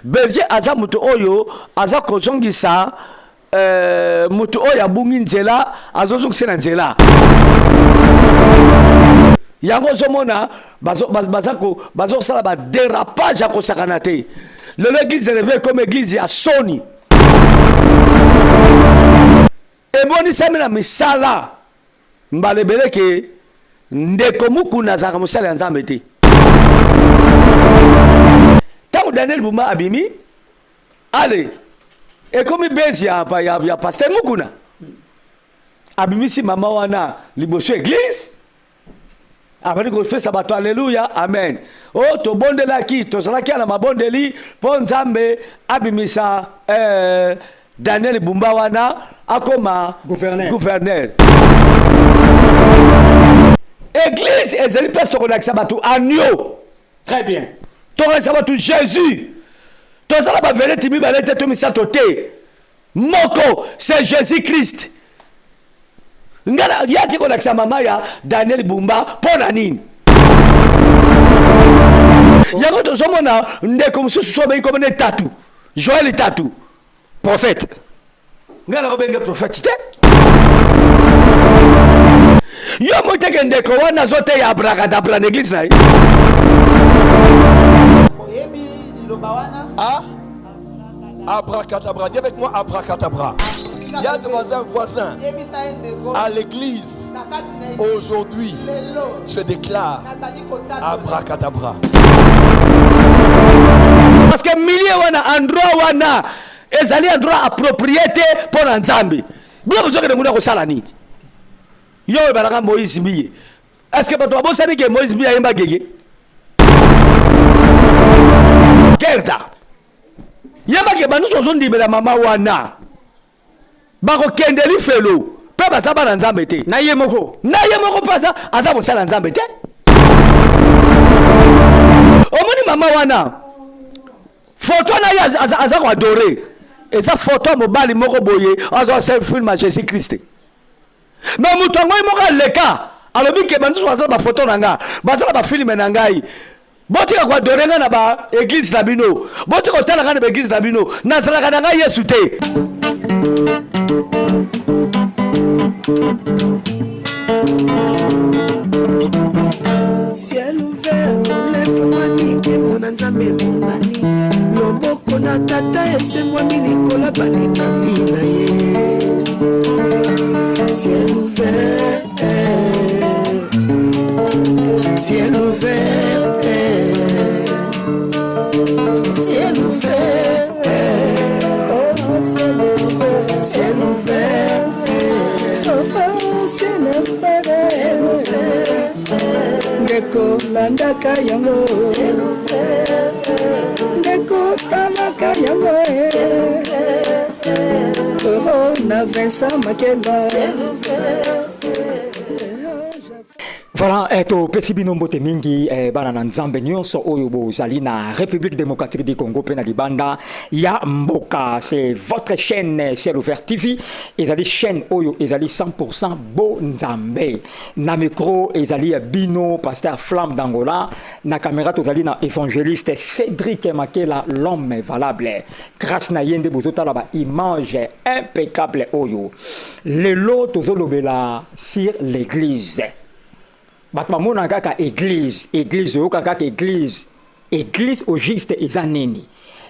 berger aza mutu oyo aza kozongisa mutu oyo abungi nzela azozongisa na nzela yango zomona bazosala ba dérapage ya kosakana te. L'église réveille comme église ya soni ebonisami na misala mbalebele ke ndeko mukuna azaka mosala ya nzambe te. Tango Daniel Bumba abimi ale ekomi bezi ya pasteur mukuna abimisi mama wana liboso église abandi kopesa bato alléluia amen. Oh tobondelaki tozalaki na mabondeli mpo nzambe abimisa Daniel Bumba wana akoma gouverneur. Église ezali place tokolakisa bato agneau. Très bien. Tokolakisa bato Jésus. Tozala ba vereti mibale te to misato te. Moko c'est Jésus Christ. Ngala yaki kolakisa mama ya Daniel Bumba pona nini? Yango tozomona ndeko mususu sobe komene tatu. Joël tatu. Prophète. Ngala kobenge prophète te. Yo moteke ndeko wana zote ya abracadabra l'église na. Ah? Abracadabra. Dis avec moi abracadabra. Il y a de voisins à l'église. Aujourd'hui, je déclare abracadabra. Parce que milieu wana endroit wana ezali endroit approprié pour Nzambe. Bila besoin de muna ko sala nini. Yo baraka Moïse Mbiye. Est-ce que bato abosani ke Moïse Mbiye yemba gege? Kerta. Yemba ke banu sozo ndibela mama wana. Bako kendeli felo. Pe basaba na Nzambe te. Na ye moko pasa aza mosala Nzambe te. Omoni mama wana. Photo na ye aza ko adorer. Eza photo mobali moko boye aza selfie ma Jésus Christ. Mais mutango moka leka alobi ke bantu baza ba photo nanga baza ba film na ngai botika kwa dorenga na ba église na bino botika tala kana ba église na bino nazala kana ngai Yesu te. Ciel ouvert, lève-moi nique mon Nzambe monani loboko na tata ese mwami likola baninga mina ye. Ciel ouvert, ciel ouvert, ciel ouvert, ciel ouvert, ciel ouvert, ndeko landaka yango, ndeko talaka yango, na Vincent Makeba. Voilà, eto pesi binombo te mingi bana na Nzambe nyonso oyo bozali na République démocratique du Congo pe na libanda ya mboka. C'est votre chaîne Ciel Ouvert TV. Ezali chaîne oyo ezali 100% bo Nzambe. Na micro ezali Bino Pasteur Flamme d'Angola. Na caméra tozali na évangéliste Cédric Makela l'homme valable. Grâce na yende bozota la ba image impeccable oyo. Lelo tozolobela sur l'église. Batma mona kaka église oyo kaka église au juste eza nini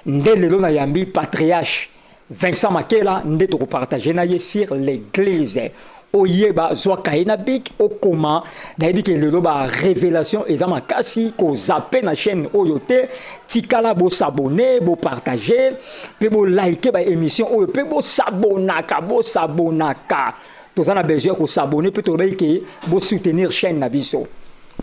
nde lelo na yambi patriarche Vincent Makela nde to partager na ye sur l'église oyeba zwa kaina bik okoma dayebi ke lelo ba révélation eza makasi ko zappe na chaîne oyo te tikala bo s'abonner bo partager pe bo liker ba émission oyo pe bo s'abonaka tous a besoin de s'abonner plutôt que de soutenir chaîne Nabiso.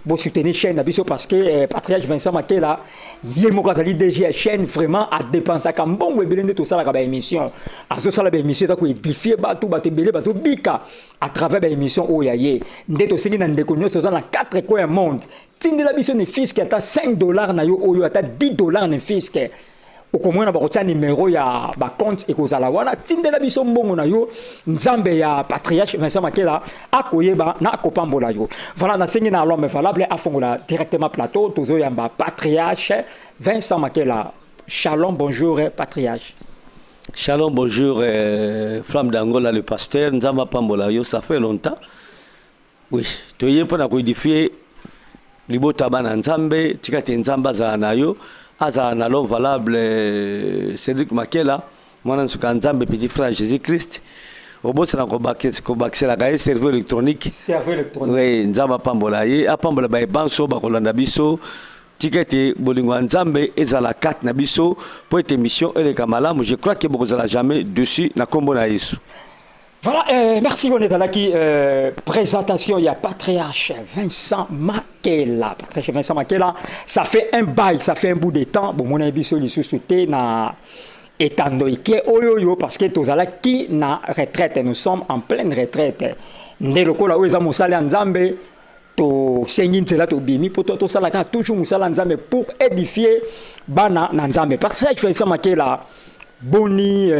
Pour soutenir chaîne Nabiso parce que Patriarche Vincent Makela, il est déjà chaîne vraiment à dépenser comme bon webélé tout ça la émission. À ce ça la émission ça ko édifier tout bateau belé bateau bika à travers l'émission Oyaye. Ndé to seni na ndeko sur dans 4 coins monde. Tinde la mission ne fisc à $5 na yo oyo ata $10 ne fisc. Okomona bakotia numéro ya ba compte ekozala wana tindela biso mbongo na yo Nzambe ya patriarche Vincent Makela akoyeba na akopambola yo. Voilà na sengi na l'homme valable afongola directement plateau tozo yamba patriarche Vincent Makela Shalom, bonjour, patriarche. Shalom, bonjour, Flamme d'Angola, le pasteur. Nzamba Pambola, yo, ça fait longtemps. Oui, tu es pour édifier Libota Bana Nzambe, Tikate Nzamba Zanayo, Azanalo valable Cédric Makela, moi Nzambe, petit frère Jésus-Christ. Au bout de la serveur électronique. Serveur électronique. Oui, Nzamba Pambola, Apambola Banso, Bakolanda Biso. Tikete bolingo nzambe ezala 4 na biso pour cette émission et les kamalamu je crois que vous n'allez jamais dessus na kombo na Yesu. Voilà, merci on est à la présentation il y a patriarche Vincent Makela. Patriarche Vincent Makela, ça fait un bail, ça fait un bout de temps bon mon biso li sous-souté na etandoike oyoyo parce que tozala ki na retraite, nous sommes en pleine retraite. Ndelo la oza mosala nzambe to sengi nzela to bimi poto to salaka toujours musala nzambe pour édifier bana na nzambe parce que je fais ça Makela boni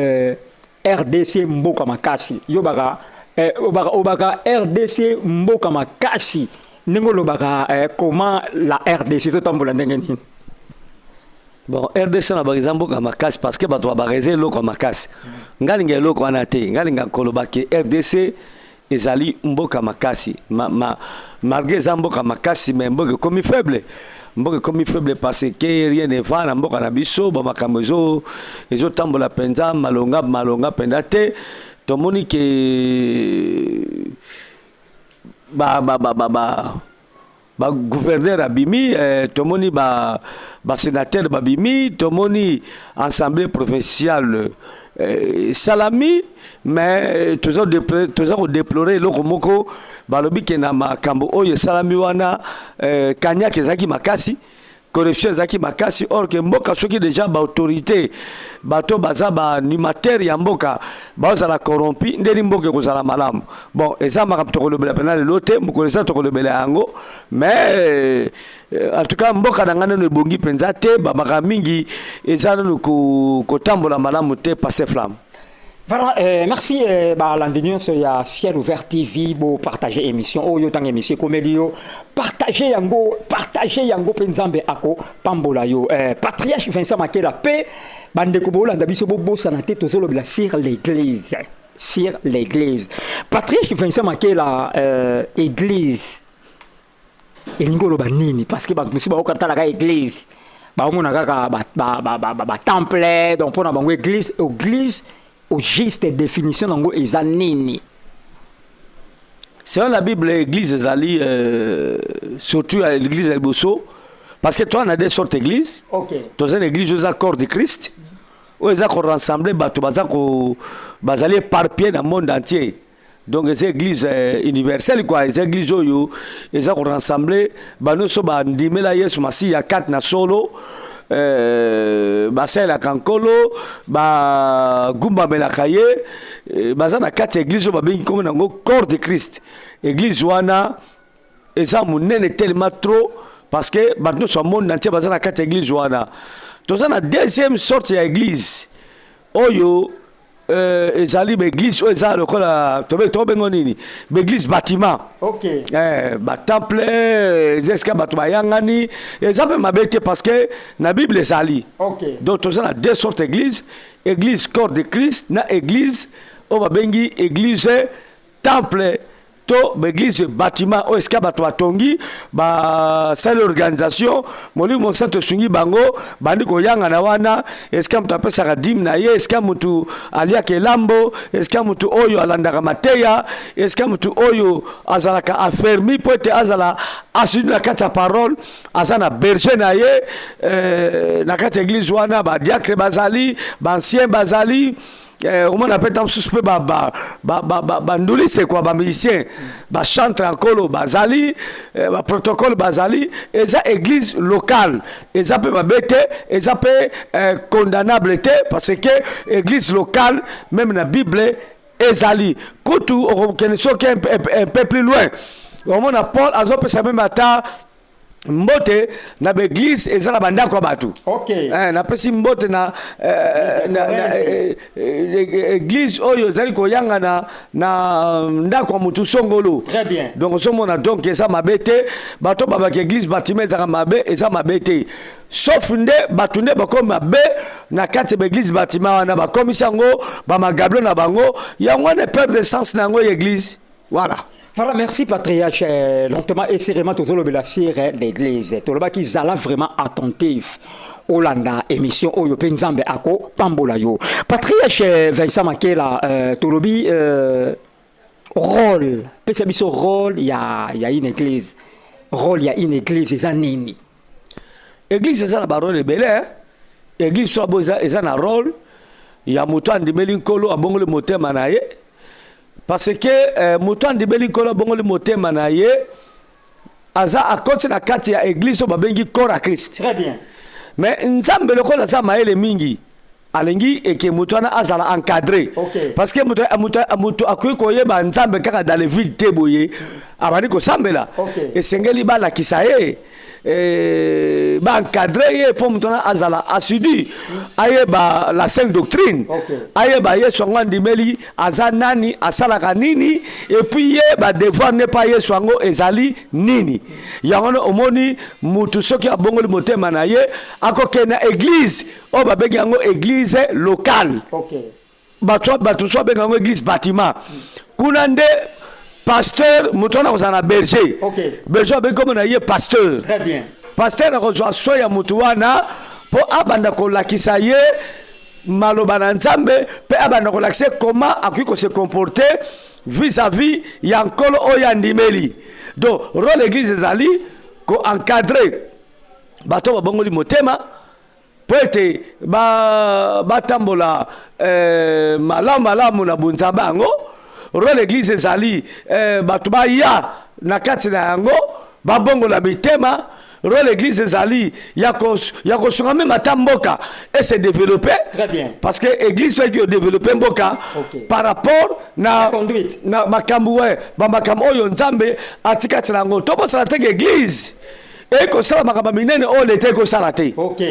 RDC mboka makasi yo baka obaka RDC mboka makasi ningo lo baka comment la RDC to tambola ndenge nini. Bon, RDC na baka mboka makasi parce que bato babareze loko makasi ngalinga loko anate ngalinga kolobaki RDC ezali mboka makasi malgré za mboka makasi mais mboka comme faible parce que rien ne va na mboka na biso ba makambo ezo tambola penza malonga penda te tomoni ke ba gouverneur abimi tomoni ba sénateur babimi tomoni assemblée provinciale salami mais toujours déplorer loko moko balobi ke na makambo oyo salami wana kanya kezaki makasi corruption ezaki makasi or que mboka soki déjà ba autorité bato baza ba animateur ya mboka bazala corrompi ndeni mboka kozala malamu bon eza makambo tokolobela pena lelo te mokolesa tokolobela yango mais en tout cas mboka na ngana no ebongi penza te babaka mingi eza no kotambola malamu te passer flamme. Voilà, merci l'andinion il y a Ciel Ouvert TV pour partager émission oh yo tang émission comme elio partager yango penzambe ako pambola yo patriarche Vincent Makela pe bande ko bolanda biso bo bossa tête tozolo bila sur l'église patriarche Vincent Makela église elingolo banini parce que ba musiba okata la église ba omona kaka ba temple donc pona bango église au juste définition nango ezanini. Selon la Bible, l'église ezali surtout l'église El Bosso parce que toi on a des sortes d'églises. OK. Toi une église aux accords de Christ où ils ont rassemblé bato bazali éparpillés dans le monde entier. Donc les églises universelles quoi, les églises oyo ils ont rassemblé bano so ba ndimela Yesu Masi ya 4 na solo basela kankolo ba gumba melakaye bazana 4 églises ba bengi comme nango corps de Christ église wana eza munene tellement trop parce que maintenant so monde entier bazana 4 églises wana tozana deuxième sorte ya église oyo ezali l'église oyo eza lokola tobengo nini l'église bâtiment. OK. Ba temple ezeska bato bayangani eza pe mabete parce que na Bible ezali. OK. Donc tozana deux sortes d'église, église corps de Christ na église o babengi église temple to l'église bâtiment o eska bato batongi ba sale organisation moni mon santo sungi bango bandi ko yanga na wana eska mtu apesa kadim na ye eska mtu alia kelambo eska mtu oyo alandaka mateya eska mtu oyo azalaka affermi pote azala asudi na kata parole azana berger na ye na kata église wana ba diacre bazali ba ancien bazali on appelle tam suspect bandoliste quoi ba musicien ba chantre encore bazali ba protocole bazali eza église locale eza pe babete eza pe condamnable parce que église locale même na Bible ezali kutu on connaît un peu plus loin on a Paul azope sa même ata mbote na beglise eza na bandako ya bato. Okay. Napesi mbote na église oyo ezali koyanga na ndako ya mutu songolo. Très bien. Donc somona donc eza mabe te, bato babaki église bâtiment ezaka mabe, eza mabe te. Sauf nde bato nde bakomi mabe na kati ya église bâtiment wana bakomisi yango bamagablo na bango yango ne perdre sens na yango église. Voilà. Voilà, merci Patriarche. Lentement et sérieusement, tous les l'église. Tout le monde qui est vraiment attentif. Olanda émission Oyo Penzambe Ako Pambola yo. Patriarche Vincent Makela, Tolobi rôle. Peut-être rôle, il y a une église. Rôle, il y a une église, c'est ça nini. Église, c'est ça la parole belé. Église, c'est ça un rôle. Il y a mouton de Melinkolo à Bongole Moté Manaye. Parce que mouton de Melinkolo à Bongole Moté Manaye. Aza à côté de la carte, il y a église au Babengi corps à Christ. Très bien. Mais nzambe lokola za maele mingi alengi eke mutu ana azala encadré. Okay. Parce que mutu akoyi koyeba nzambe kaka dans les villes te boye abandi kosambela. Okay. Esengeli bala kisaye ba encadré ye pour mutu ana azala assidu ayeba la sainte doctrine. Okay. Ayeba Yesu ngandi meli azanani asalaka nini et puis ye ba devoir ne pas Yesu ngo ezali nini. Yango omoni mutu soki abongoli motema na ye akoke na église o babengi yango église locale. Okay. Bato so benga yango église bâtiment. Kuna nde pasteur mutu na kozana berger. Okay. Berger abengi comme na ye pasteur. Très bien. Pasteur na kozwa soya mutu wana po abanda kolakisa ye maloba na nzambe pe abanda kolakisa comment akoki se comporter vis-à-vis ya nkolo oyo andimeli. Donc rôle l'église ezali ko encadrer bato babongoli motema po ete batambola malamu na bunzamba yango. Rôle l'église ezali bato baya na kati na yango babongola mitema. Rôle l'église ezali ya kosunga même atamboka et se développer. Très bien. Parce que l'église peut que développer mboka. Okay. Par rapport na conduite na makambu ba makambu oyo nzambe atika tsango to bosa la teke église et ko sala makamba minene o lete ko sala te. OK.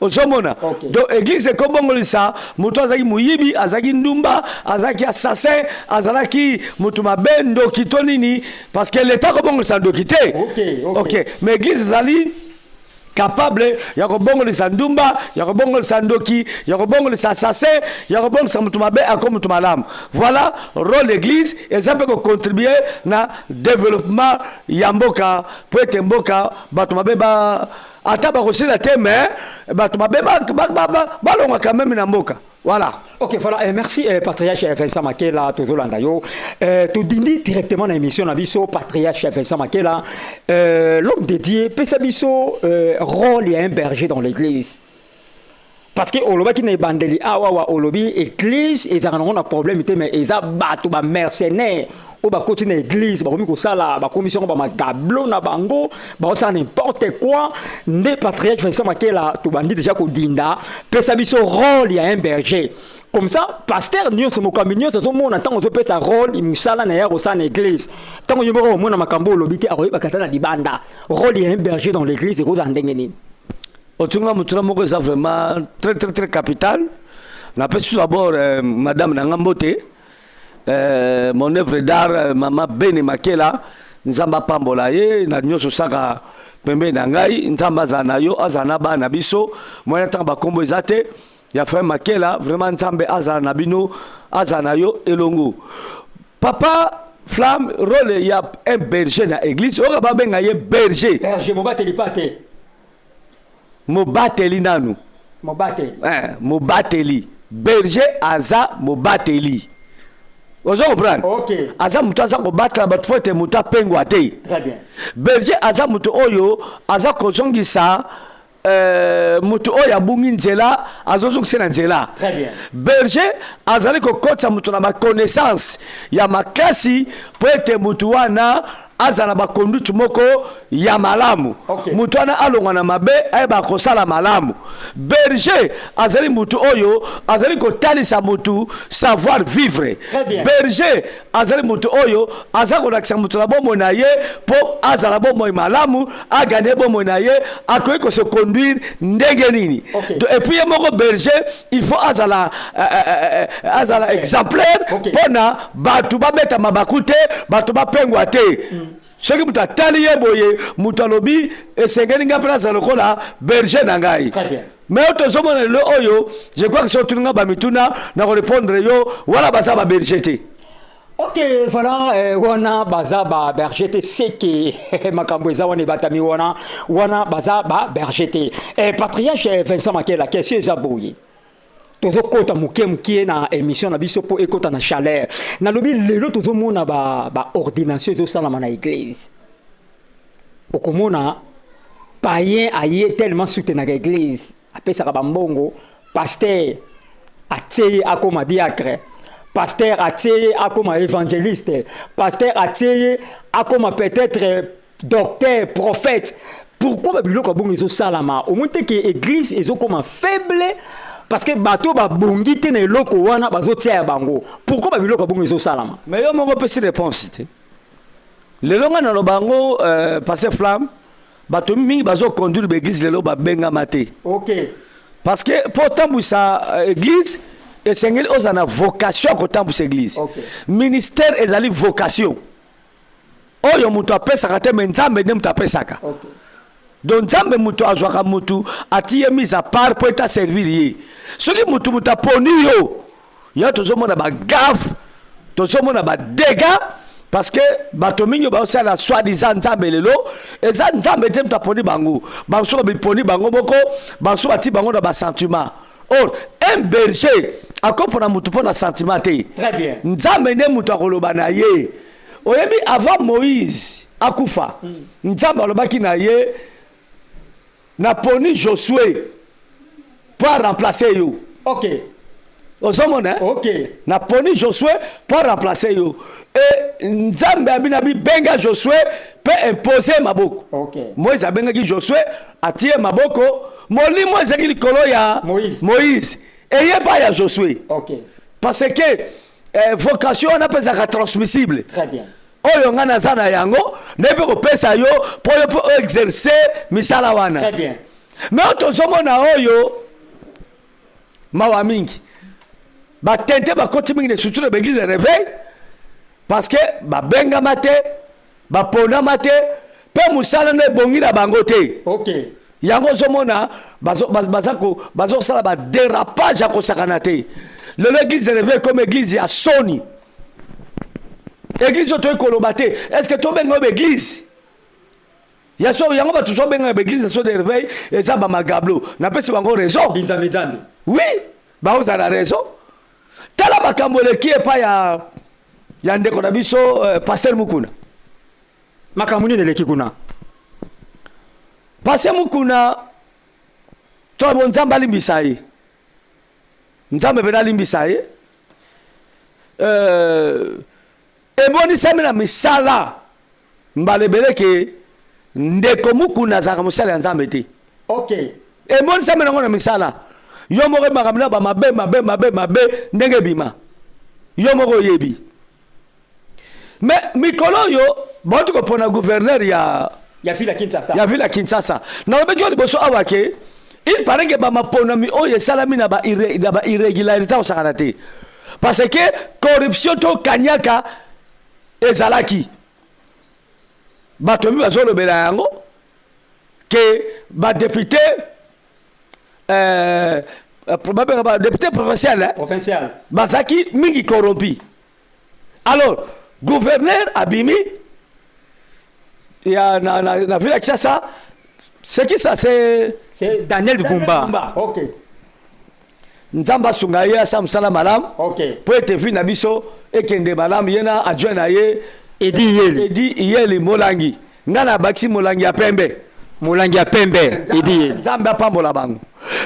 Ozomona. Okay. Donc église ko bongolisa muto azaki muyibi azaki ndumba azaki assassin azalaki mutu mabendo kitonini parce que l'état ko bongolisa ndokite. OK. Mais église zali capable ya ko bongolisa ndumba ya ko bongolisa ndoki ya ko bongolisa assassin ya ko bongolisa mutu mabe ako mutu malamu. Voilà rôle l'église et ça peut contribuer na développement ya mboka pour être mboka batu mabe ba ataba kosila te mais bato mabeba balonga quand même na mboka. Voilà. OK, voilà. Merci Patriarche Vincent Makela tozolanda yo. To dindi directement dans l'émission na biso Patriarche Vincent Makela l'homme dédié pesa biso rôle ya un berger dans l'église. Parce que oloba ki na bandeli awa olobi église ezaka na problème te mais eza bato ba mercenaires ou ba côté na église ba komi ko sala ba commission ba magablo na bango ba ça n'importe quoi ne Patriarche Vincent Makela to bandi déjà ko dinda pesa biso rôle ya un berger. Comme ça, pasteur nyonso mokambi so mo na tango zo pesa rôle imusala na ya ko sa na église. Tango yimoko mo na makambo lobiti akoyi bakata na dibanda. Rôle ya un berger dans l'église ko za ndenge nini. Otunga mutuna moko ça vraiment très capital. Na pesi d'abord madame Nangambote mon œuvre d'art mama Beni Makela nzamba pambola ye na nyonso saka pembe na ngai nzamba zana yo azana ba na biso moya tamba kombo ezate ya frère Makela vraiment nzambe azana bino azana yo elongo papa flamme rôle ya un berger na église oka ba benga ye berger mobateli pate mobateli nanu mobateli berger aza mobateli. Vous comprenez? OK. Aza mutu aza ko batla bat fote mutu pengwa te. Très bien. Berger aza mutu oyo aza ko zongisa mutu oyo abungi nzela azozongisa na nzela. Très bien. Berger azali ko kotsa mutu na ma connaissance ya makasi po ete mutu wana azala ba conduite moko ya malamu mutu wana alongwa na mabe ayeba kosala malamu berger azali mutu oyo azali kotalisa mutu savoir vivre berger azali mutu oyo aza kolakisa mutu na bomoi na ye po azala bomoi malamu agane bomoi na ye akoki kose conduire ndenge nini et puis ye moko berger il faut azala exemplaire pona batu babeta mabaku te batu bapengwa te soki mutu atali ye boye mutu alobi esengeli nga mpena aza lokola berger na ngai mais tozomona lelo oyo je crois que soki nga bamituna na korépondre yo wana baza baberger te. Ok, voilà, wana baza ba berger te seke makambo eza wana batami wana baza ba berger te. Patriarche Vincent Makela, question eza boye. Tozo kota muke na émission na biso po ekota na chaleur. Na lobi lelo tozo mona ba ordination zo sala na église. Okomona païen aye tellement soutenir l'église. Apesa ka bambongo, pasteur atie akoma diacre. Pasteur atie akoma évangéliste. Pasteur atie akoma peut-être docteur, prophète. Pourquoi biloko bongo zo salama? Au moins que église ezo comme faible. Parce que bateau ba bongi te na eloko wana bazo tia bango. Pourquoi ba biloko bongo ezo salama? Mais yo mongo pesi réponse te. Le longa na lobango passer flamme bateau mingi bazo conduire l'église lelo ba benga maté. OK. Parce que pour tambousa église et sengeli ozana vocation ko tambousa église. Okay. Ministère ezali vocation. Oyo mutu apesa te menzambe ne mutu apesaka. OK. Donc nzambe mutu azwaka mutu atiye mise à part pour être servir ye. Soki mutu poni yo ya tozomona ba gaffe tozomona ba dégâts parce que bato mingi ba osala soi-disant nzambe lelo eza nzambe te mutu poni bango banso ba poni bango moko banso bati bango na ba sentiment. Or un berger akopona mutu pona sentiment te. Très bien. Nzambe ne mutu akoloba na ye. Oyebi avant Moïse akufa nzambe alobaki na ye na poni Josué pour remplacer yo. OK. Ozomona? OK. Na poni Josué pour remplacer yo. Et nzambe abinabi benga Josué peut imposer maboko. OK. Moïse abenga ki Josué atie maboko molimo ezaki likolo ya Moïse. Et yé pas ya Josué. OK. Parce que vocation on appelle ça transmissible. Très bien. Oyo nga naza na yango nebe kopesa yo po yo po exercer misala wana. Très bien. Mais tozomona oyo mawa mingi ba tente ba koti mingi surtout le l'église de réveil parce que ba benga mate ba pona mate pe musala ne bongi na bango te. OK. Yango zomona bazo sala ba dérapage ko sakana te. L'église de réveil comme église ya Sony. Église to kolobate est-ce que to benga église ya so yango ba to so benga église so de réveil et ça ba magablo na pesi bango raison Binzambe. oui ba oza na raison tala makambo le qui est pas ya ndeko na biso pasteur Mukuna makamuni ne leki kuna pasteur Mukuna to bon nzamba limbisa ye nzambe bena limbisa ye eboni samina misala mbalebele ke ndeko Mukuna zaka musala nzambe te. OK. Eboni samina ngona misala yo moko makamina ba mabe ndenge bima yo moko yebi mais mikolo yo botu ko pona gouverneur ya Villa Kinshasa na be jodi boso awake il paraît que ba mapona mi oye salami na ba irrégularité au sakanate parce que corruption to kanyaka ezalaki bato mi bazolobela yango ke ba député député provincial bazaki mingi corrompi. Alors gouverneur abimi ya na Villa Kinshasa c'est qui ça c'est Daniel Bumba. OK. Nzamba sunga ye asa msala malam. OK. Po ete vi na biso ekende malam yena adjoint na ye Edi Yeli Molangi. Ngana baksi Molangi ya pembe. Edi Yeli. Nzamba pambola bango.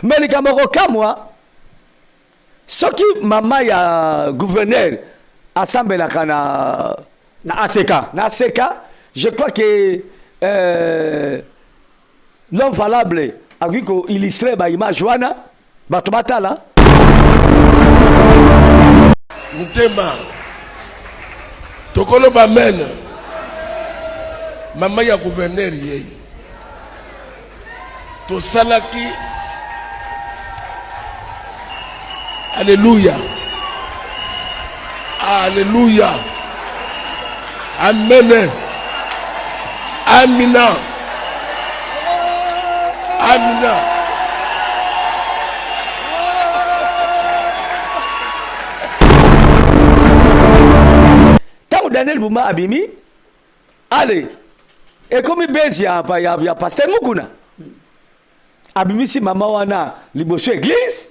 Mais likamoko kamwa soki mama ya gouverneur assemble na ACK je crois que l'homme valable a vu qu'illustrer ba image wana bato batala Ntema tokolo bamen mama ya gouverneur yeye to salaki alléluia alléluia amen amina amina tango Daniel Bumba abimi allez et comme bezi ya pasteur Mukuna abimi si mama wana liboso église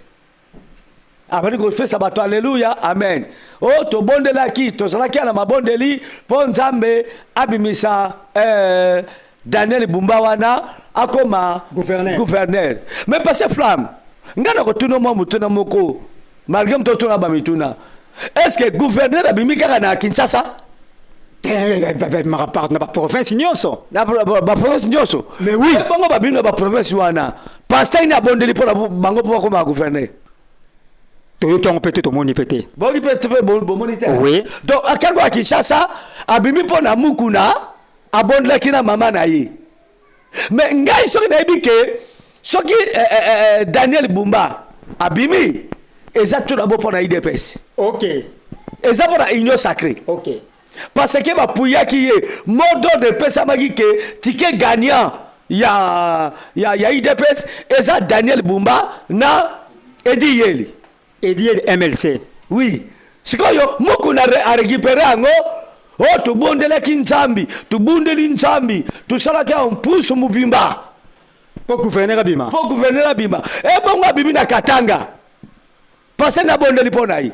abani ko fesa bato alléluia amen oh to bondela ki to zalaki na mabondeli po nzambe abimisa Daniel Bumba wana akoma gouverneur mais passé flamme ngana ko tuno mo mutuna moko malgré mtoto na bamituna est-ce que gouverneur abimi kaka na Kinshasa ma part na province nyonso na province nyonso mais oui bongo babino ba province wana pasteur ni abondeli po bango po koma gouverneur toyoki yango pete tomoni pete bongi pete bomoni te oui donc akango a Kinshasa abimi po na Mukuna abondelaki na mama na ye mais ngai soki nayebi ke soki Daniel Bumba abimi eza to na bo po na IDPS ok eza po na union sacrée ok parce que bapuyaki ye modo de pesamaki ke ticket gagnant ya IDPS eza Daniel Bumba na Edi Yeli MLC oui sikoyo Mukuna a récupéré yango oh tubondelaki nzambi tubundeli nzambi tusalaki mpusu mubimba po gouverneur abima bongo abimi na Katanga parce na bondeli pona yi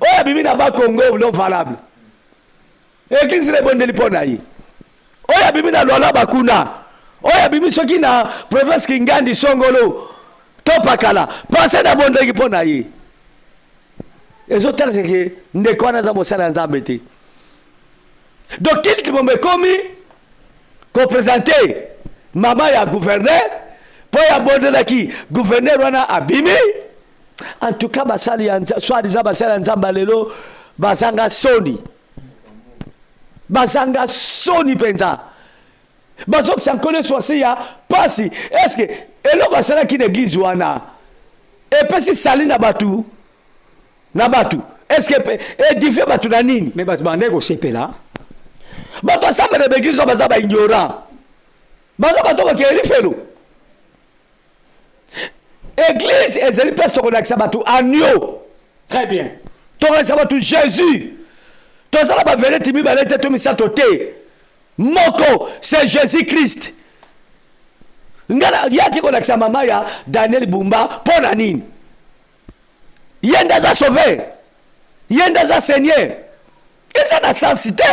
oyo abimi na Bakongo non valable église na bondeli pona yi oyo abimi na Lola Bakuna oyo abimi soki na province Kingandi Songolo to Pakala parce na bondeli pona yi ezotala ke ndeko wana za mosala nzambe te donc il me komi ko présenter mama ya gouverneur po ya bondela ki gouverneur wana abimi en tout cas basali ya soit disant basali nzamba lelo bazanga soni penza bazok sankole swasi ya pasi est-ce que eloko asala ki l'église wana et pesi sali na batu est-ce que édifier batu na nini mais batu bande ko sepela bato asamba na l'église baza ba ignorant baza bato ko keli felo église ezali place tokolakisa bato agneau très bien tokolakisa bato Jésus tozala bavereti mibale te to misato te moko c'est Jésus-Christ ngana yaki kolakisa mama ya Daniel Bumba mpo na nini ye nde aza sauveur ye nde aza seigneur eza na sensi te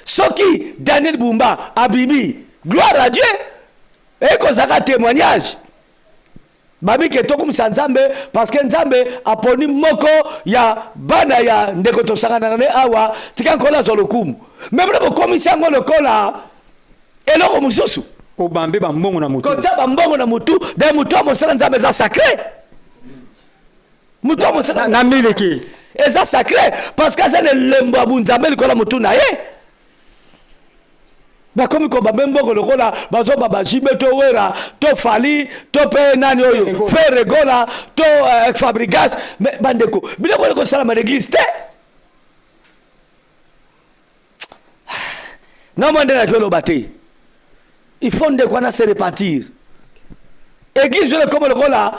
soki Daniel Bumba abimi gloire à Dieu ekozaka témoignage babi ke tokumisa nzambe parce que nzambe aponi moko ya bana ya ndeko tosangana ne awa tika nkola zolokumu même bokomisi yango lokola eloko mosusu kobambe bambongo na mutu kotia bambongo na mutu de mutu amosala nzambe eza sacré mutu amosala na miliki eza sacré parce que aza lembo ya bunzambe likola mutu na ye bakomi kobambe mbongo lokola bazoba bajibe to wera to fali to pe nani oyo frère Gola to Fabrigas mais bandeko biloko leko sala ma l'église te non mande na kelo bate il faut de quoi se repartir église le comme lokola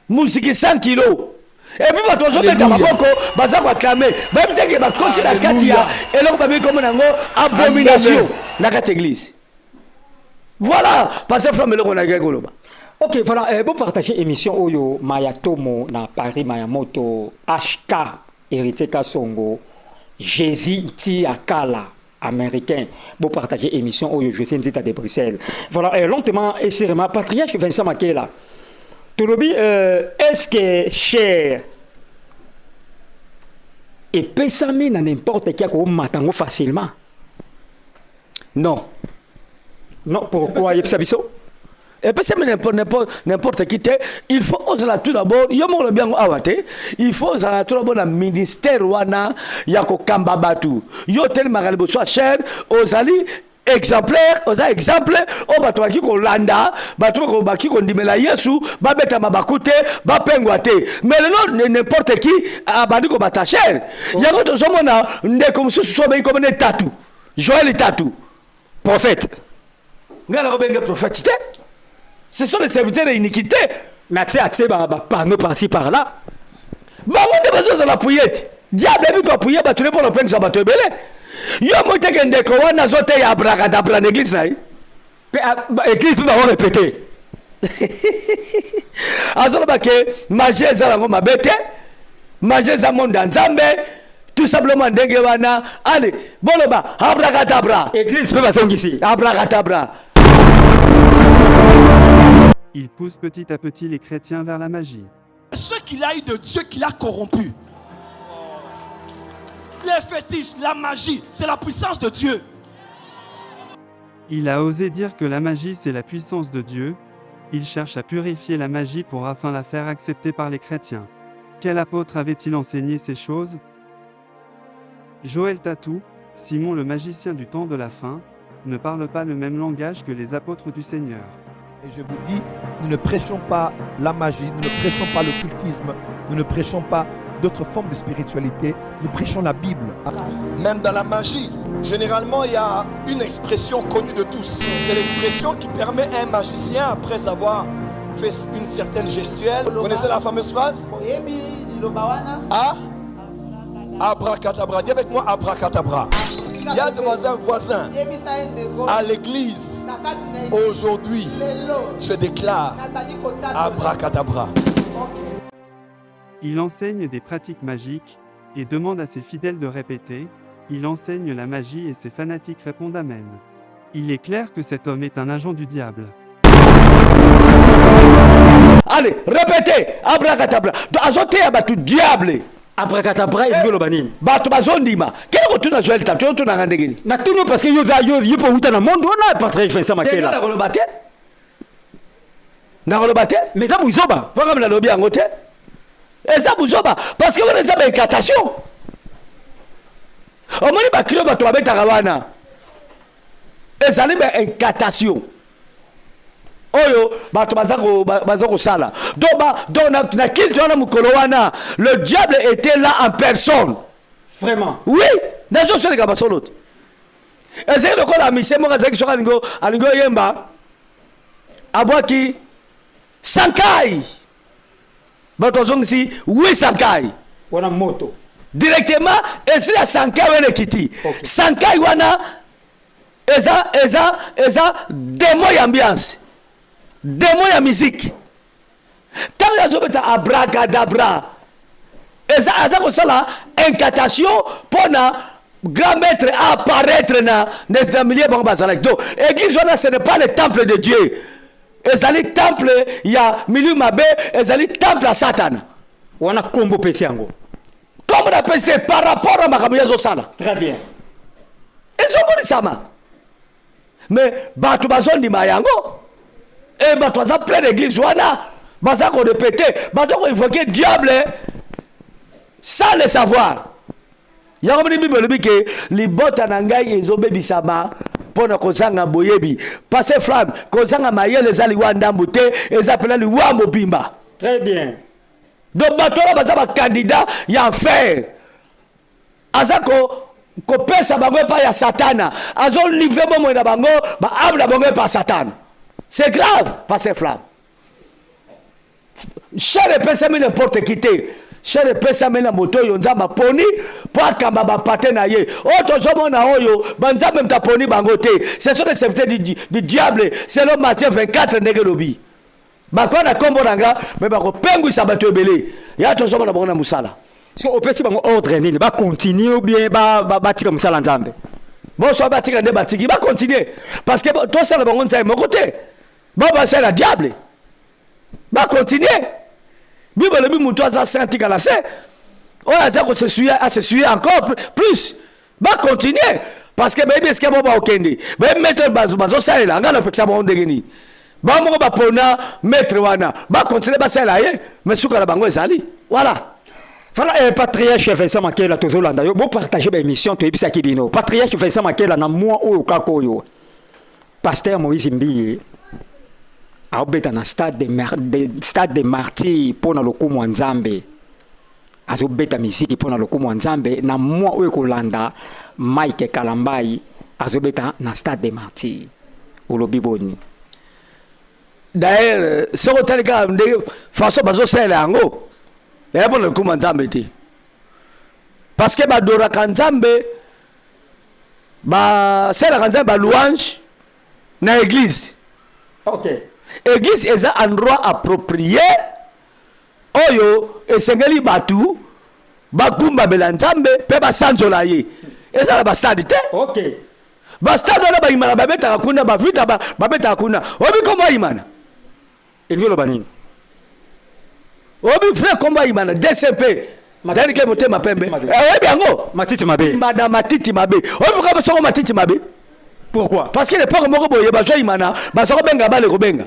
musiki 100 kilos et puis bato bazobeta maboko baza koacclamer bayebiteke bakoti na kati ya eloko babi komo nango abomination na kati église voilà parce que flamme eloko na keke koloba ok voilà bon partager émission oyo Mayatomo na Paris Mayamoto HK héritier Kasongo Jésus ti akala américain bon partager émission oyo je suis de Bruxelles voilà lentement et sérieusement patriarche Vincent Makela Tolobi, est-ce que cher et pesame na n'importe qui a matango facilement Non. Non, pourquoi il y a ça biso? Et puis c'est n'importe qui. Il faut oser tout d'abord. Il faut oser tout d'abord le ministère wana yako kambabatu. Yo tel magalbo soit cher ozali exemplaire, oza exemple o bato baki ko landa, bato ko baki ko ndimela Yesu, ba beta mabakute, ba pengwa te. Mais non n'importe qui abandi ko bata cher. Yako to somona ndeko mususu so be ko ne tatu. Joël tatu. Prophète. Ngala ko benga prophète. Ce sont les serviteurs d'iniquité. Mais accès panneau par-ci par-là. Bah on est besoin de la pouillette. Diable est venu pouiller, bah tu n'es pas le peine, ça va te belé. Yo moi t'es qu'un décor, on a zoté à bracadabra l'église là. L'église peut m'avoir répété. Alors bah que magie ça la ma bête, magie ça monde dans Zambé, tout simplement dengewana. Allez, bon le bas, abracadabra. L'église peut m'attendre ici. Abracadabra. Il pousse petit à petit les chrétiens vers la magie. Ce qu'il a eu de Dieu qu'il a corrompu. Les fétiches, la magie, c'est la puissance de Dieu. Il a osé dire que la magie c'est la puissance de Dieu. Il cherche à purifier la magie pour afin la faire accepter par les chrétiens. Quel apôtre avait-il enseigné ces choses? Joël Tatou, Simon le magicien du temps de la fin, ne parle pas le même langage que les apôtres du Seigneur. Et je vous dis, nous ne prêchons pas la magie, nous ne prêchons pas l'occultisme, nous ne prêchons pas d'autres formes de spiritualité, nous prêchons la Bible. Même dans la magie, généralement, il y a une expression connue de tous. C'est l'expression qui permet à un magicien, après avoir fait une certaine gestuelle, vous connaissez la fameuse phrase? Ah? Abracadabra. Dis avec moi abracadabra. Il y a devant un voisin à l'église. Aujourd'hui, je déclare abracadabra. Il enseigne des pratiques magiques et demande à ses fidèles de répéter. Il enseigne la magie et ses fanatiques répondent Amen. Il est clair que cet homme est un agent du diable. Allez, répétez abracadabra. Azote abatu diable. Abracadabra et ngolo banini. Bato bazondima. Quel retour na Joël Tatou tu na ngandegini? Na tout parce que yo pour uta na monde on a pas très fait ça makela. Na kolobate? Na kolobate? Mais ça buzoba. Pas comme la lobby en côté. Et ça buzoba parce que vous avez une incantation. Au moins ba kilo bato abeta kawana. Et ça libe incantation. Oyo bato bazako sala. Donc na kiltona mukolo wana, le diable était là en personne. Vraiment. Oui, nazo sele ka basolot. Et c'est le ko la mise mo ka zaki soka alingo yemba. Abwaki Sankai. Bato zongisi oui Sankai. Wana moto. Directement esprit ya Sankai wele kiti. Okay. Sankai wana eza démon ambiance. Démon ya musique. Tant que vous avez abracadabra, et ça comme ça là, incantation pour na grand maître apparaître dans milieu bon bazalak. Donc église ce n'est pas le temple de Dieu. Et ça le temple il y a milieu mabé, et ça le temple à Satan. On a combo pesiango. Comme on appelle c'est par rapport à makamuya zo sala. Très bien. Et ça bon ça ma. Mais batu bazondi mayango. Et bah toi ça plein d'église wana baza ko répéter baza ko invoquer diable sans le savoir. Ya ko bibi bolobi ke libota na ngai ezobebisama pona kozanga boyebi passer flamme kozanga mayele zali wanda mbute ezapela liwa mobimba. Très bien. Donc bato baza ba candidat ya enfer. Azako ko pesa bango pa ya satana azo livrer bomo na bango ba abla bango pa satana. C'est grave, pas ces flammes. Cher et personne n'importe qui t'es. Cher et personne la moto yonza ma poni pour kamba ba patena ye. Auto zomo na oyo banza même ta poni bangote. Ce sont les serviteurs du diable. C'est le Matthieu 24 negelobi. Ba kwa na kombo nanga mais ba ko pengu sabato belé. Ya to zomo na bona musala. So opesi bango ordre nini ba continue ou bien ba tika musala nzambe. Bon so ba tika nde ba tiki ba continuer parce que to ça le bango nza mon côté. Baba c'est le diable. Va continuer. Bible le bi muto za senti kala se. On a déjà que se suyer encore plus. Va continuer. parce que bayebi eske bo baokende bayebi maître bazosalela nga na pekisa bango ndenge nini bango moko bapona maître wana bakontinue basalela ye mais suka na bango ezali voilà. Voilà, patriarche Vincent Makela tozolanda yo bo partager ba émission to ebisaki bino patriarche Vincent Makela na moi oyo kaka oyo pasteur Moïse Mbiye aobeta na stade de martyr pona lokumu nzambe azobeta miziki pona lokumu nzambe na moi oyo kolanda Mike Kalambai azobeta na stade de martyr olobi boni. D'ailleurs ce que tu as dit façon bazosela yango et pour le coup nzambe te parce que badora kanzambe ba sela kanzambe ba louange na église. OK, église est un endroit approprié oyo esengeli batu bagumba belanzambe pe basanzola ye ezala ba stade te. OK, ba stade na ba imana babeta kuna ba vita babeta kuna obi komba imana engelo banini obi frère komba imana DCP madani ke motema pembe obi yango matiti mabe mbana matiti mabe obi ko basoko matiti mabe. Pourquoi? Parce que les poko moko boye ba joyi imana ba soko benga bale ko benga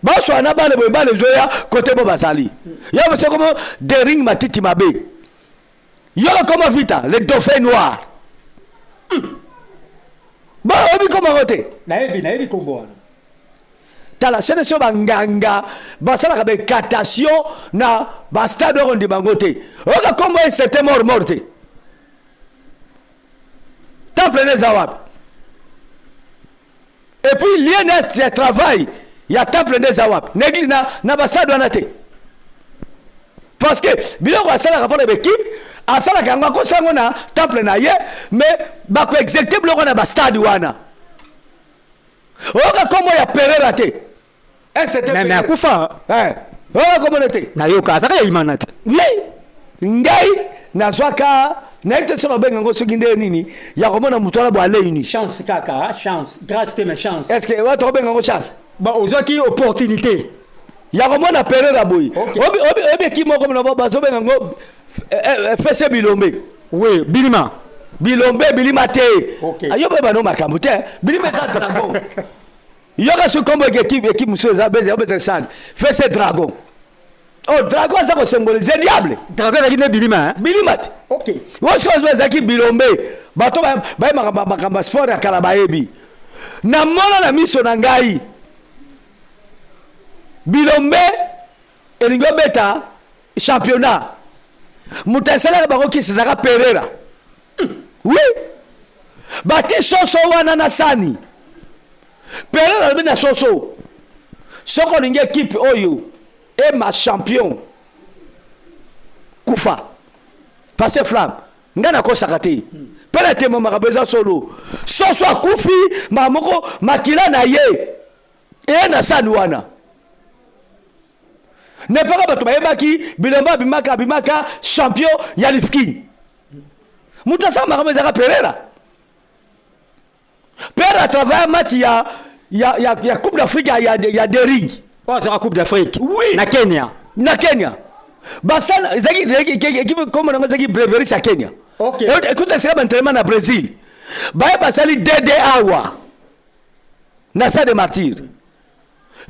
ba so na bale boye bale joya côté bo basali ya ba soko mo dering matiti mabe yo comme vita le dauphin noir ba obi comme côté na ebi kombo wana tala sene so banganga basala ka catation na ba stade on di bangote o ka comme un certain morte temple des Awab et puis lien de travail il y a temple des Awab négli na ba stade wana te parce que bilo ko sala rapport de équipe asala ka ngako sango na temple na ye mais ba ko exécuter bilo na ba stade wana o ka comme ya perera te mais akufa o ka comme te na yo ka saka ya imanate ngai na zwaka na ite so benga ngo sokinde nini ya komona mutola bo aleini chance kaka chance grâce te mais chance est-ce que wa to benga ngo chance ba ozaki opportunité ya komona perera boy obi ki moko na ba zo benga ngo fese bilombe oui bilombe bilima te okay. Ayo ba no makambo te bilima sa dragon yoga su kombo équipe monsieur za beze obetesand fese dragon. Oh, dragon ça ko symboliser diable. Dragon la ne bilima. Bilimat. OK. What's cause zaki bilombe. Bato ba makamba sport ya kalabayebi. Na mona na miso na ngai. Bilombe elingo beta championnat. Mutasela ba ko kisaka Pereira. Oui. Bati soso wana na sani. Pereira bina soso. Soko ninge équipe oyo. Et ma champion Koufa passé flamme ngana ko sakati pela temo makabeza solo so Koufi mamoko makila na ye et na sanuana ne pas bato bayebaki bilomba bimaka champion ya lifkin mutasa makabeza ka Pereira travaille match ya Coupe d'Afrique ya des rings. Quoi sera Coupe d'Afrique? Oui. Na Kenya. Basana équipe comme on a dit Breveries à Kenya. OK. Écoute c'est un entraînement na Brésil. Basali DD Awa. Na sa de martyr.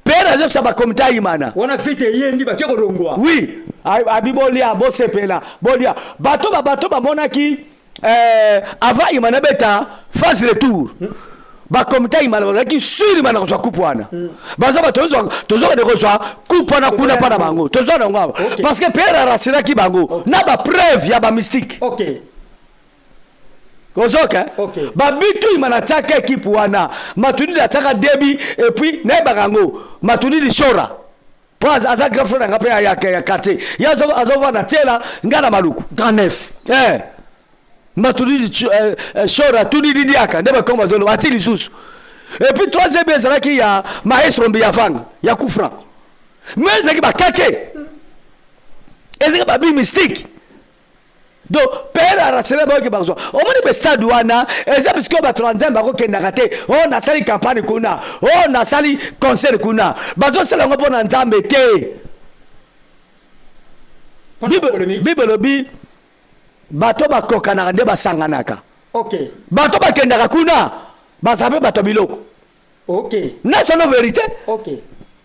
Pera zo sa ba komita imana. On a fait yendi ba keko rongwa. Oui. Abibolia bosepela. Bolia. Bato ba monaki avant imana beta phase retour. Ba komita imana ki suri mana kwa coupe wana baza ba tozo de kwa coupe wana kuna para bango tozo na ngwa parce que pera rasira ki bango na ba preuve ya ba mystique. OK. Kozoka ba bitu imana taka équipe wana matuni da taka debi et puis na bango matuni di shora pas aza grand frère ngape ya quartier ya azova na tela ngana maluku 39 matuli shora tuli diaka ndeba komba zolo atili susu et puis troisième ezala ki ya maestro mbiyafanga ya kufra meza ki bakake ezeka ba bi mystique donc père rasela ba ki bazo o moni be stade wana eza parce que ba tranzemba ko kenda kate o na sali campagne kuna o na sali concert kuna bazo sala ngopo na nzambe te bible bato bakoka na nde basanganaka Ok. Bato bakendaka kuna bazabe bato biloko. Ok. National vérité. Ok.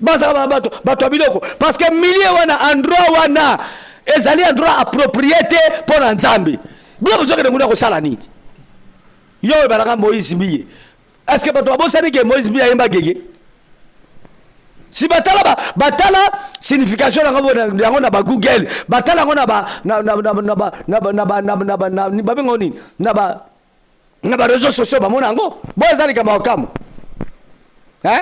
Bazabe bato biloko parce que milieu wana endroit wana ezali endroit approprié pour Nzambe. Bila besoin de muna ko sala nini. Yo balaka Moïse Mbiye. Est-ce que bato abosani ke Moïse Mbiye yemba gege? Si batala signification yango na ba Google, batala yango na ba réseaux sociaux ba mona yango. Bo ezali kama okamu. Hein?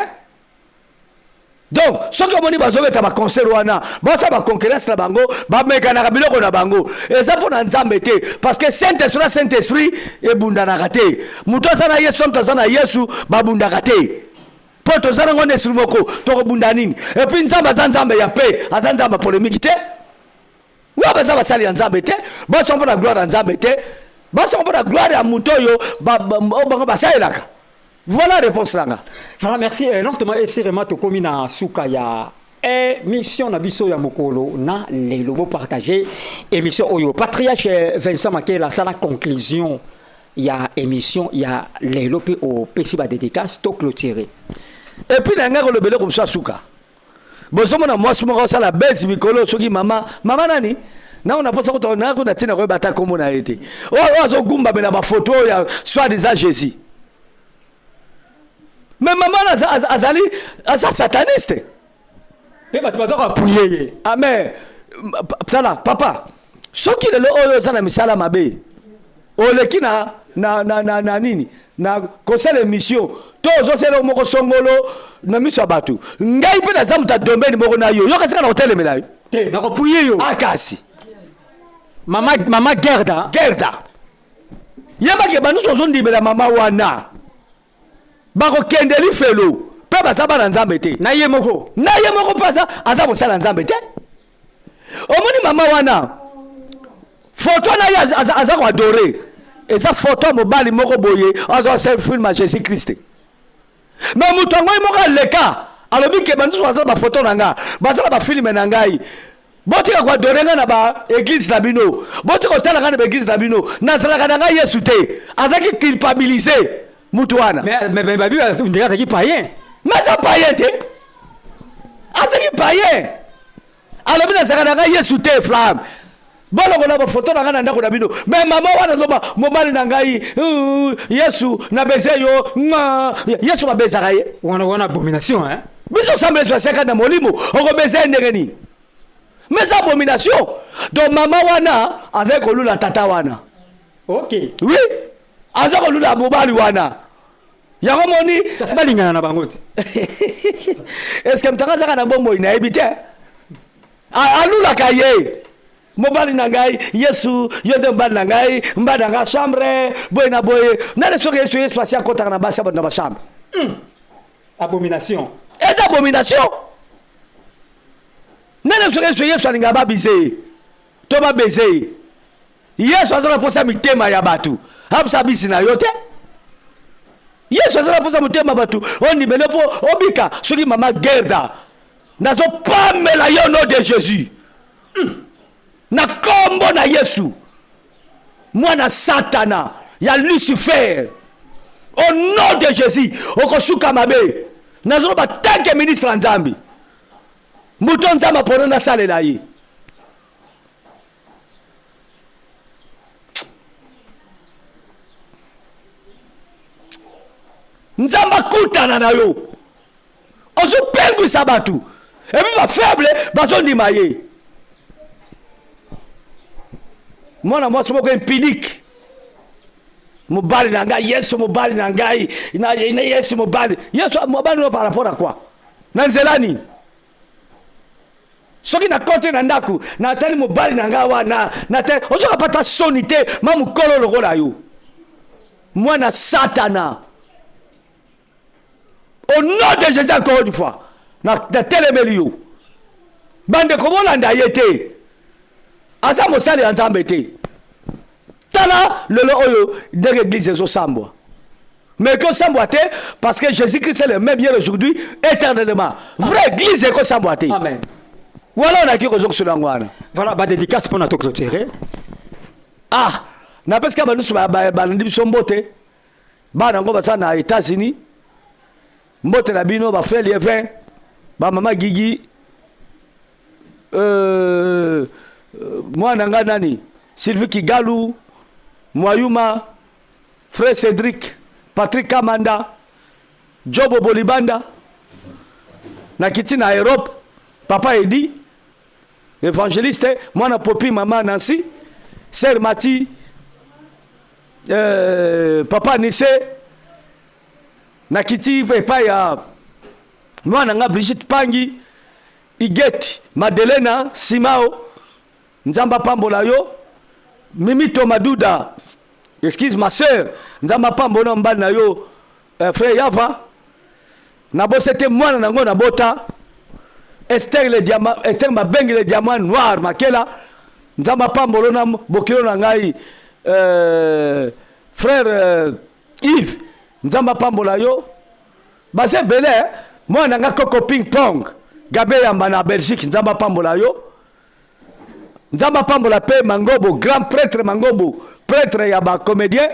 Donc, ce que moni bazobeta ba concert wana, ba sa ba concurrence na bango, ba mekana biloko na bango. Et ça pour Nzambe te parce que Saint-Esprit e bundana te. Muto sana Yesu mtazana Yesu ba bundaka te. Poto zana ngone sumoko to bunda nini et puis Nzambe ya paix azanzamba polémique te wa baza basali ya Nzambe te ba sombo na gloire ya Nzambe te ba sombo na gloire ya mutoyo ba basalaka. Voilà la réponse là. Voilà, merci lentement et sérieusement to komi na suka ya émission na biso ya mokolo na lelo bo partager émission oyo patriarche Vincent Makela ça la conclusion ya émission ya lelo pe au pesiba dédicace to clôturer. Et puis nanga ko lobele comme ça suka. Bozomo na mwasi moko sala bezi mikolo soki mama nani? Na on a pas ça ko na ko na tina ko bata komo na été. O zo gumba bena ba photo ya soi-disant Jésus. Mais maman azali asa sataniste. Pe ba to appuyer. Amen. Tala papa. Soki le oyo zana misala mabe. Oleki na nini? Na conseil émission. Tozo selo moko songolo na miso batu. Ngai pe na zamu ta domaine moko na yo. Yo kasika na hotel melayo. Te na appuyer yo. Akasi. Mama Gerda. Yeba ke banu sozo ndibela mama wana. Bako kendeli felo. Pe basaba na Nzambe te. Na ye moko pasa azabo sala Nzambe te. Omoni mama wana. Photo na ya azako adoré. Eza photo mobali moko boye azo selfie ma Jésus Christ. Mais mutongo moko leka alobi ke bantu bazala ba photo nanga bazala ba film na ngai botika kwa dorenga na ba église na bino botika tala nga na ba église na bino nazala kana ngai Yesu te azaki culpabiliser mutu wana mais babi ndika taki païen mais ça païen te azaki païen alobi nazala kana ngai Yesu te flamme bolo kona ba photo na ngana ndako na bino mais mama wana zoba mobali na ngai Yesu na bezeyo Yesu na bezaka ye wana abomination hein biso semble so seka na molimo oko beze ndengeni mais abomination donc mama wana avec kolula tata wana ok oui avec kolula mobali wana yango moni tasabalingana na bango est-ce que mtakaza kana bombo ina ebite alula kaye mobali na ngai Yesu yonde mobali na ngai mbada nga chambre boy na boy nale soki Yesu pasi akota na basi na ba chambre abomination et abomination nale soki Yesu alinga ba bize to ba beze Yesu azana posa mitema ya batu hapsa bisi na yote Yesu azana posa mitema batu oni belepo obika soki mama Gerda nazo pamela yo nom de Jésus na kombo na Yesu mwana satana ya Lucifer au nom de Jésus okosuka mabe nazo ba tanke ministre Nzambi muto Nzamba pona na salela yi Nzamba kutana na yo ozo pengu sabatu et puis ba faible bazo ndima ye mwana mwasi moko impidique mobali na ngai Yesu mobali na ngai na Yesu mobali Yesu mobali no par rapport à quoi na nzelani soki na kote na ndaku na tali mobali na ngai wana na tali ozo kapata sonité mamu kolo lokola yo mwana satana au nom de Jésus encore une fois na telemeli yo bande komolanda yete asa mosali ya Nzambe te tala lelo oyo de l'église ezo sambwa mais que sambwa te parce que Jésus-Christ est le même hier aujourd'hui éternellement vraie église ko sambwa te amen voilà on a qui rezo sur l'angwana voilà ba dédicace pour notre clôturer ah na peska banusu balandi biso mbote bana ngo baza na États-Unis mbote na bino ba frère Lievin ba mama Gigi mwana nga nani Sylvie Kigalu Mwayuma frère Cédric Patrick Kamanda Jobo Bolibanda na kiti na Europe papa Edi évangéliste mwana Popi mama Nancy sœur Mati papa Nisse na kiti pepa ya mwana nga Brigitte Pangi Igeti Madelena Simao nzamba pambola yo Mimito Maduda excuse ma sœur nzamba pambola mbali na yo frère Yava na bosete mwana nango na bota Esther le diamant Esther mabengi le diamant noir makela nzamba pambolo na bokilo na ngai frère Yves nzamba pambola yo base belé mwana nga Coco Ping Pong Gabe yamba na Belgique nzamba pambola yo nzamba pambola pe Mangobo grand prêtre Mangobo prêtre ya ba comédien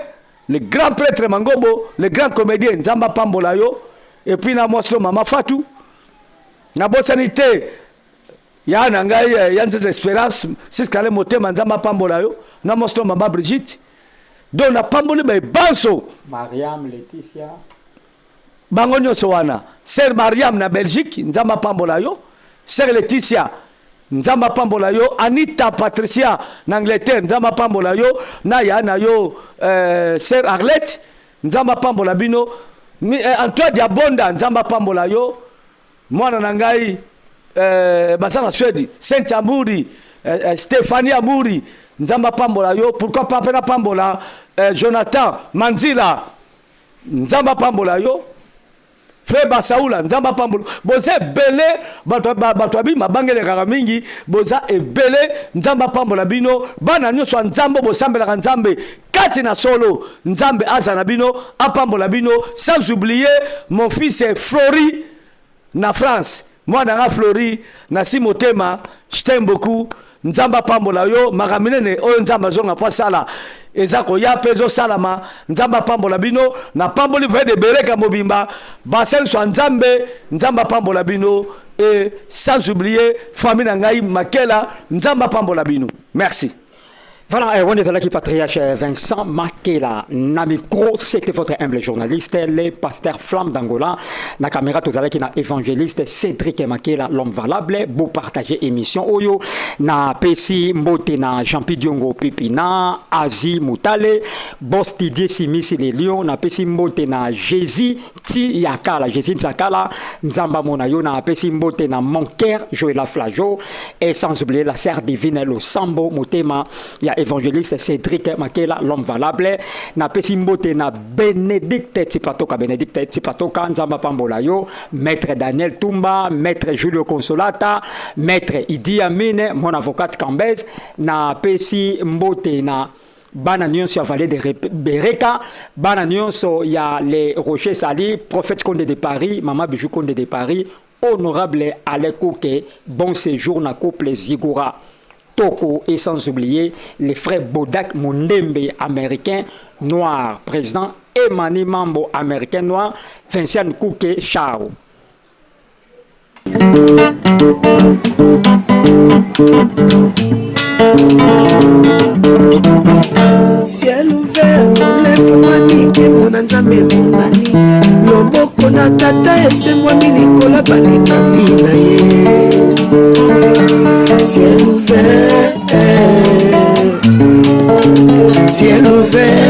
le grand prêtre Mangobo le grand comédien nzamba pambola yo et puis na moslo mama Fatou na bosanité ya na ngai ya nzeza Espérance siskale motema nzamba pambola yo na moslo mama Brigitte donc na pamboli ba banso Mariam Laetitia bango nyonso wana sœur Mariam na Belgique nzamba pambola yo sœur Laetitia nzamba pambola yo Anita Patricia na Angleterre nzamba pambola yo na ya na yo sœur Arlette nzamba pambola bino Antoine Diabonda nzamba pambola yo mwana na ngai basana Swedi Saint Amuri Stéphanie Amuri nzamba pambola yo pourquoi pas pena pambola Jonathan Manzila nzamba pambola yo frère Basaoula nzamba pambola boza belé bato abi mabangele kaka mingi boza ebele nzamba pambola bino bana nyonso nzambo bosambela nzambe kati na solo nzambe aza na bino apambola bino sans oublier mon fils Flori na France mwana nga Flori na Simotema je t'aime beaucoup nzamba pambola yo magaminene oyo nzamba zonga pa sala ezako ya pezo salama nzamba pambola bino na pamboli vede bereka mobimba basel so nzambe nzamba pambola bino et sans oublier famille ngai makela nzamba pambola bino merci. Voilà, on est là qui patriarche Vincent Makela. Na micro, c'était votre humble journaliste, le pasteur Flamme d'Angola. Na caméra, tout à l'heure, qui na évangéliste Cédric Makela, l'homme valable. Beau partager émission Oyo. Na Pessi Mbote na Jean-Pi Diongo Pipina, Azi Moutale, Boss Didier Simisi les Lions. Na Pessi Mbote na Jésus Ti Yakala, Jésus Zakala, Nzamba Monayo. Na Pessi Mbote na Monker, Joëla Flajo. Et sans oublier la sœur divine, le Sambo Motema. Ya évangéliste Cédric Makela, l'homme valable. Na Pesimbote na Bénédicte Tipatoka, Nzamba Pambola yo, maître Daniel Tumba, maître Julio Consolata, maître Idi Amine, mon avocat Cambez, na Pesimbote na bana nyonso ya vallée de Bereka, bana nyonso ya les Rochers Sali, prophète Condé de Paris, maman Bijou Condé de Paris, honorable Alekouke, bon séjour na couple Zigura. Toko et sans oublier les frères Bodak Mundembe américain noir, président Emani Mambo américain noir, Vincent Kouke Chao. Ciel ouvert, lève-moi nike mona nzambe monani loboko na tata esemwa milikola balinga mina ye ciel ouvert